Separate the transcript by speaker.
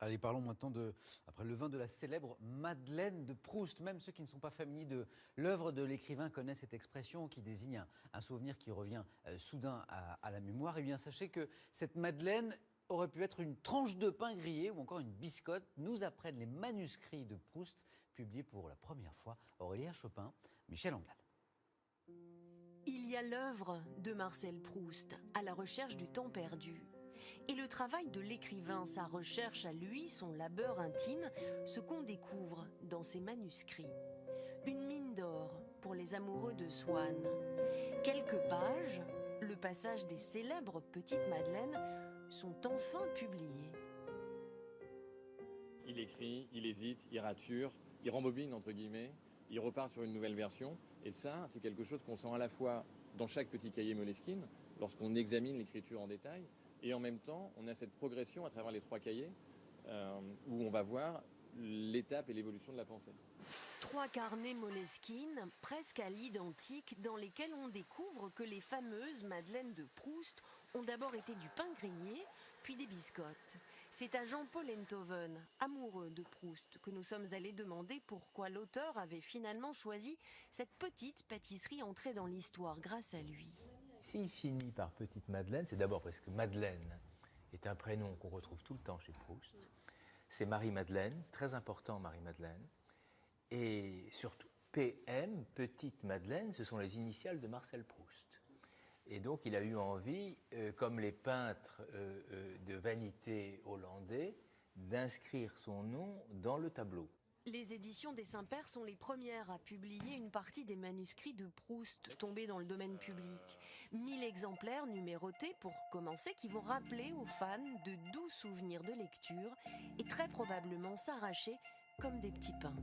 Speaker 1: Allez, parlons maintenant après le vin, de la célèbre Madeleine de Proust. Même ceux qui ne sont pas familiers de l'œuvre de l'écrivain connaissent cette expression qui désigne un souvenir qui revient soudain à la mémoire. Eh bien, sachez que cette Madeleine aurait pu être une tranche de pain grillé ou encore une biscotte, nous apprennent les manuscrits de Proust, publiés pour la première fois. Aurélien Chopin, Michel Anglade.
Speaker 2: Il y a l'œuvre de Marcel Proust, à la recherche du temps perdu. Et le travail de l'écrivain, sa recherche à lui, son labeur intime, ce qu'on découvre dans ses manuscrits. Une mine d'or pour les amoureux de Swann. Quelques pages, le passage des célèbres Petites Madeleines, sont enfin publiés.
Speaker 3: Il écrit, il hésite, il rature, il rembobine entre guillemets, il repart sur une nouvelle version. Et ça, c'est quelque chose qu'on sent à la fois dans chaque petit cahier Moleskine, lorsqu'on examine l'écriture en détail, et en même temps, on a cette progression à travers les 3 cahiers, où on va voir l'étape et l'évolution de la pensée.
Speaker 2: 3 carnets Moleskine, presque à l'identique, dans lesquels on découvre que les fameuses Madeleines de Proust ont d'abord été du pain grillé, puis des biscottes. C'est à Jean-Paul Enthoven, amoureux de Proust, que nous sommes allés demander pourquoi l'auteur avait finalement choisi cette petite pâtisserie entrée dans l'histoire grâce à lui.
Speaker 4: S'il finit par Petite Madeleine, c'est d'abord parce que Madeleine est un prénom qu'on retrouve tout le temps chez Proust. C'est Marie-Madeleine, très important Marie-Madeleine. Et surtout, PM, Petite Madeleine, ce sont les initiales de Marcel Proust. Et donc il a eu envie, comme les peintres de vanité hollandais, d'inscrire son nom dans le tableau.
Speaker 2: Les éditions des Saints-Pères sont les premières à publier une partie des manuscrits de Proust tombés dans le domaine public. 1000 exemplaires numérotés pour commencer qui vont rappeler aux fans de doux souvenirs de lecture et très probablement s'arracher comme des petits pains.